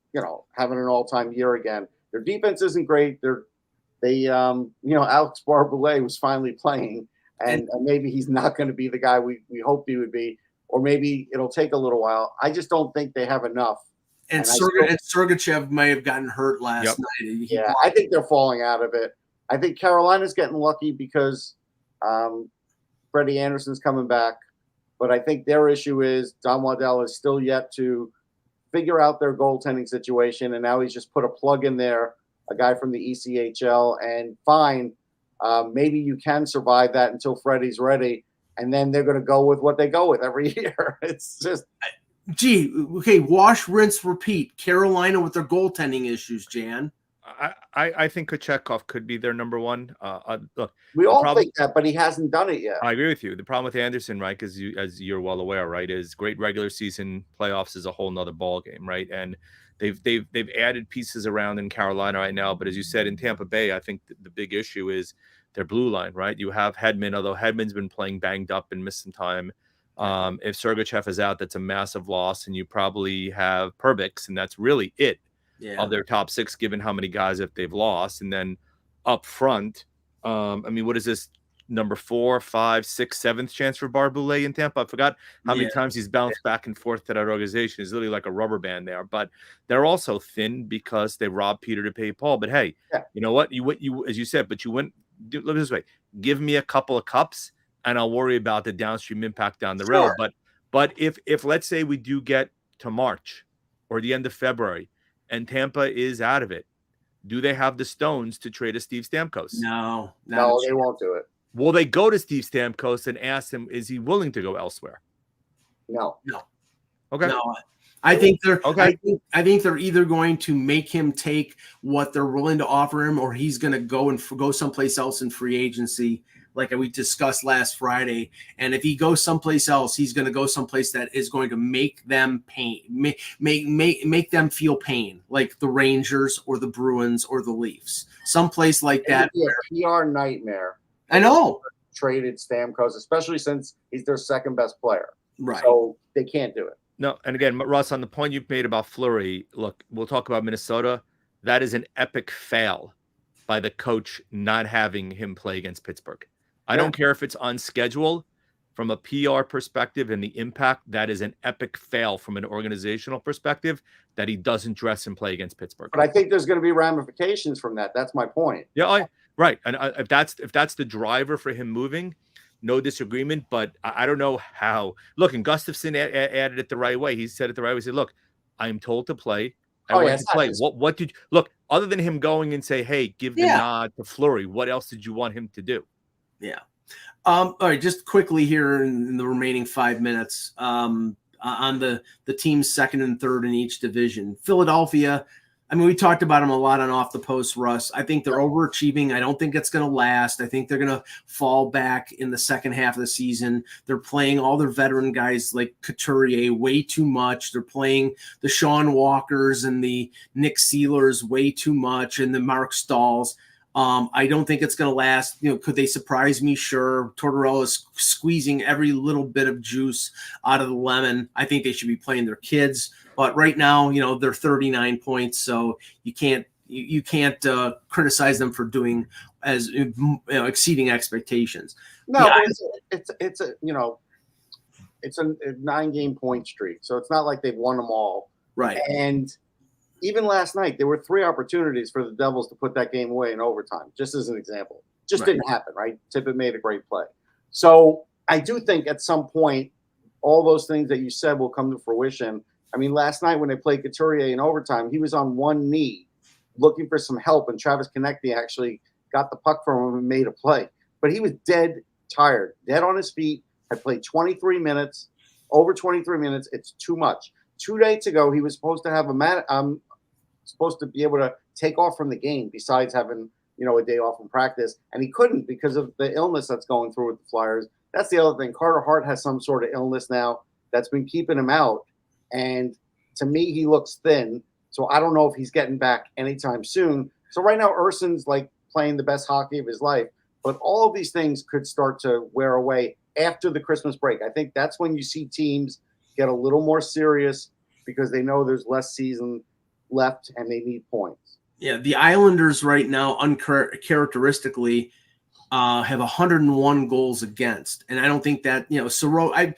having an all-time year again. Their defense isn't great. Alex Barbelet was finally playing, and maybe he's not going to be the guy we hoped he would be, or maybe it'll take a little while. I just don't think they have enough. And Sergachev may have gotten hurt last night. I think they're falling out of it. I think Carolina's getting lucky because Freddie Anderson's coming back, but I think their issue is Don Waddell is still yet to figure out their goaltending situation, and now he's just put a plug in there, a guy from the ECHL, and fine, maybe you can survive that until Freddie's ready, and then they're going to go with what they go with every year. It's just wash, rinse, repeat. Carolina with their goaltending issues, Jan. I think Kochetkov could be their number one. Look, we all think that, but he hasn't done it yet. I agree with you. The problem with Anderson, right, as you're well aware, right, is great regular season, playoffs is a whole nother ball game, right? And they've added pieces around in Carolina right now, but as you said in Tampa Bay, I think the big issue is their blue line, right? You have Hedman, although Hedman's been playing banged up and missed some time. If Sergachev is out, that's a massive loss, and you probably have Perbix, and that's really it. Of their top 6, given how many guys that they've lost. And then up front, I mean, what is this, number 4, 5, 6, 7th chance for Barbelet in Tampa? I forgot how many times he's bounced back and forth to that organization. It's literally like a rubber band there. But they're also thin because they robbed Peter to pay Paul. But hey, you know what? You as you said, but you went, look at this way, give me a couple of cups and I'll worry about the downstream impact down the road. But if let's say we do get to March or the end of February, and Tampa is out of it, do they have the stones to trade a Steve Stamkos? No, they won't do it. Will they go to Steve Stamkos and ask him, is he willing to go elsewhere? No. Okay. No. I think they're okay. I think they're either going to make him take what they're willing to offer him, or he's going to go someplace else in free agency, like we discussed last Friday. And if he goes someplace else, he's going to go someplace that is going to make them make them feel pain, like the Rangers or the Bruins or the Leafs, someplace like that. It would be a PR nightmare. I know. Traded Stamkos, especially since he's their second best player. Right. So they can't do it. No, and again, Russ, on the point you've made about Fleury, look, we'll talk about Minnesota. That is an epic fail by the coach not having him play against Pittsburgh. I don't care if it's on schedule. From a PR perspective and the impact, that is an epic fail from an organizational perspective that he doesn't dress and play against Pittsburgh. But I think there's going to be ramifications from that. That's my point. Yeah, right. And if that's the driver for him moving, no disagreement. But I don't know how. Look, and Gustafsson added it the right way. He said it the right way. He said, "Look, I am told to play. I want to play." What did you look? Other than him going and say, "Hey, give the nod to Fleury," what else did you want him to do? Yeah. All right, just quickly here in the remaining 5 minutes on the teams second and third in each division. Philadelphia, I mean, we talked about them a lot on Off the Post, Russ. I think they're overachieving. I don't think it's going to last. I think they're going to fall back in the second half of the season. They're playing all their veteran guys like Couturier way too much. They're playing the Sean Walkers and the Nick Sealers way too much and the Mark Stalls. I don't think it's going to last. Could they surprise me? Sure. Tortorella is squeezing every little bit of juice out of the lemon. I think they should be playing their kids. But right now, they're 39 points, so you can't criticize them for doing as exceeding expectations. No, it's a 9-game point streak, so it's not like they've won them all. Right. And even last night, there were 3 opportunities for the Devils to put that game away in overtime, just as an example. Just didn't happen, right? Tippett made a great play. So I do think at some point, all those things that you said will come to fruition. I mean, last night when they played Couturier in overtime, he was on one knee looking for some help, and Travis Konecny actually got the puck from him and made a play. But he was dead tired, dead on his feet, had played 23 minutes, over 23 minutes. It's too much. 2 days ago, he was supposed to have supposed to be able to take off from the game besides having, a day off from practice. And he couldn't because of the illness that's going through with the Flyers. That's the other thing. Carter Hart has some sort of illness now that's been keeping him out. And to me, he looks thin. So I don't know if he's getting back anytime soon. So right now, Urson's like playing the best hockey of his life. But all of these things could start to wear away after the Christmas break. I think that's when you see teams get a little more serious because they know there's less season left and they need points. Yeah, the Islanders right now, uncharacteristically, have 101 goals against, and I don't think that Sorokin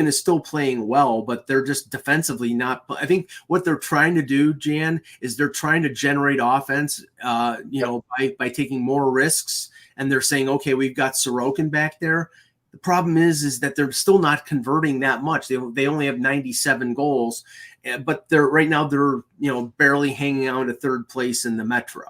is still playing well, but they're just defensively not. I think what they're trying to do, Jan, is they're trying to generate offense, by taking more risks, and they're saying, okay, we've got Sorokin back there. The problem is that they're still not converting that much. They only have 97 goals, but they're barely hanging on to third place in the Metro.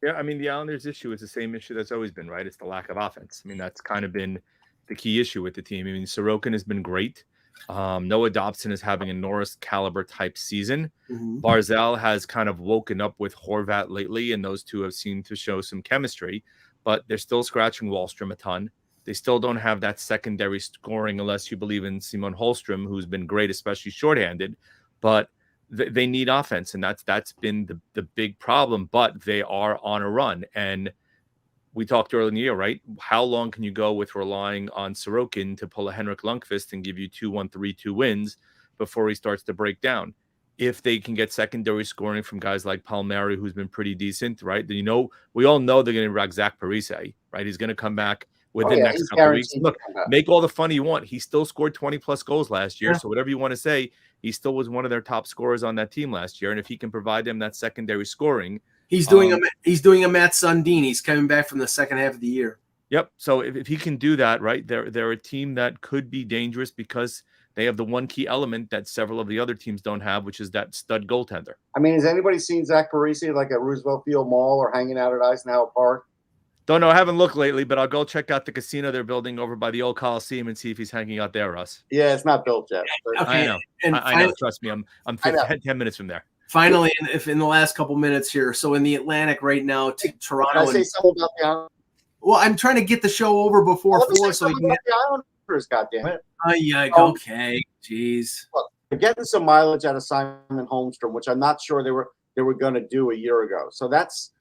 Yeah, I mean, the Islanders' issue is the same issue that's always been, right? It's the lack of offense. I mean, that's kind of been the key issue with the team. I mean, Sorokin has been great. Noah Dobson is having a Norris caliber type season. Mm-hmm. Barzal has kind of woken up with Horvat lately, and those two have seemed to show some chemistry, but they're still scratching Wahlstrom a ton. They still don't have that secondary scoring unless you believe in Simon Holmstrom, who's been great, especially shorthanded. But they need offense, and that's been the big problem. But they are on a run. And we talked earlier in the year, right? How long can you go with relying on Sorokin to pull a Henrik Lundqvist and give you 2-1, 3-2 wins before he starts to break down? If they can get secondary scoring from guys like Palmieri, who's been pretty decent, right? Then we all know they're going to rack Zach Parise, right? He's going to come back within the next couple of weeks. Look, make all the fun you want. He still scored 20-plus goals last year. Yeah. So whatever you want to say, he still was one of their top scorers on that team last year. And if he can provide them that secondary scoring, he's doing a Matt Sundin. He's coming back from the second half of the year. Yep. So if he can do that, right, they're a team that could be dangerous because they have the one key element that several of the other teams don't have, which is that stud goaltender. I mean, has anybody seen Zach Parise like at Roosevelt Field Mall or hanging out at Eisenhower Park? Don't know. I haven't looked lately, but I'll go check out the casino they're building over by the old Coliseum and see if he's hanging out there, Russ. Yeah, it's not built yet. But Okay. I know. And I know. Trust me. I'm I know. 10 minutes from there. finally, if in the last couple minutes here, so in the Atlantic right now, Toronto. Can I say something about the Islanders? Well, I'm trying to get the show over before Let me say 4, so you something can. about the Islanders, goddammit. Yeah. Okay. Jeez. They're getting some mileage out of Simon Holmstrom, which I'm not sure they were going to do a year ago. So that's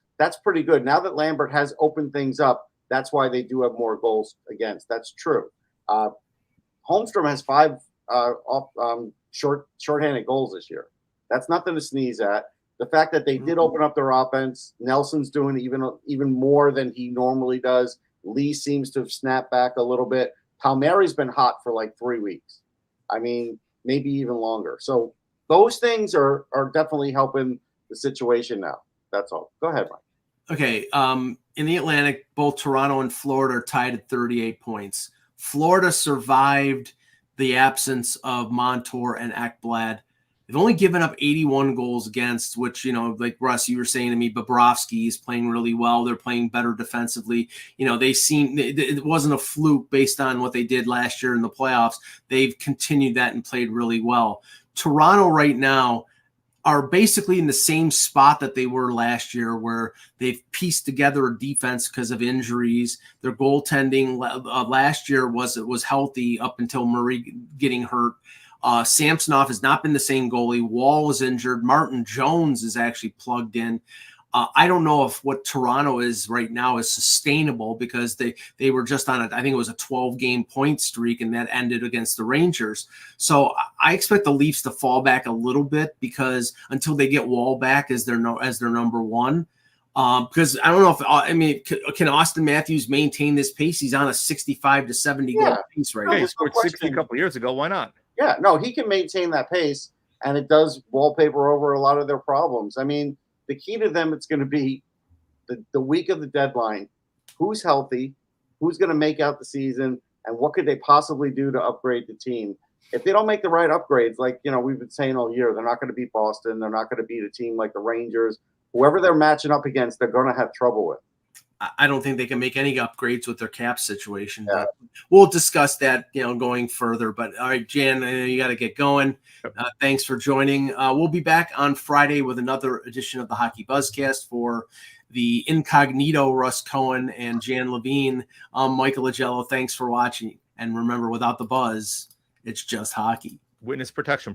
pretty good. Now that Lambert has opened things up, that's why they do have more goals against. That's true. Holmstrom has 5 shorthanded goals this year. That's nothing to sneeze at. The fact that they did open up their offense, Nelson's doing even more than he normally does. Lee seems to have snapped back a little bit. Palmieri's been hot for like 3 weeks. I mean, maybe even longer. So those things are definitely helping the situation now. That's all. Go ahead, Mike. Okay. In the Atlantic, both Toronto and Florida are tied at 38 points. Florida survived the absence of Montour and Ekblad. They've only given up 81 goals against, which, like Russ, you were saying to me, Bobrovsky is playing really well. They're playing better defensively. It wasn't a fluke based on what they did last year in the playoffs. They've continued that and played really well. Toronto right now are basically in the same spot that they were last year, where they've pieced together a defense because of injuries. Their goaltending last year was healthy up until Murray getting hurt. Samsonov has not been the same goalie. Wall is injured. Martin Jones is actually plugged in. I don't know if what Toronto is right now is sustainable, because they were just on I think it was a 12-game point streak, and that ended against the Rangers. So I expect the Leafs to fall back a little bit, because until they get Wall back as their number one. Because I don't know can Austin Matthews maintain this pace? He's on a 65 to 70 goal pace right now. He scored 60 a couple years ago. Why not? Yeah, no, he can maintain that pace, and it does wallpaper over a lot of their problems. I mean, the key to them, it's going to be the week of the deadline. Who's healthy? Who's going to make out the season? And what could they possibly do to upgrade the team? If they don't make the right upgrades, like we've been saying all year, they're not going to beat Boston. They're not going to beat a team like the Rangers. Whoever they're matching up against, they're going to have trouble with. I don't think they can make any upgrades with their cap situation. Yeah. But we'll discuss that, going further. But all right, Jan, I know you got to get going. Thanks for joining. We'll be back on Friday with another edition of the Hockey Buzzcast. For the incognito Russ Cohen and Jan Levine, I'm Michael Agello. Thanks for watching. And remember, without the buzz, it's just hockey. Witness protection.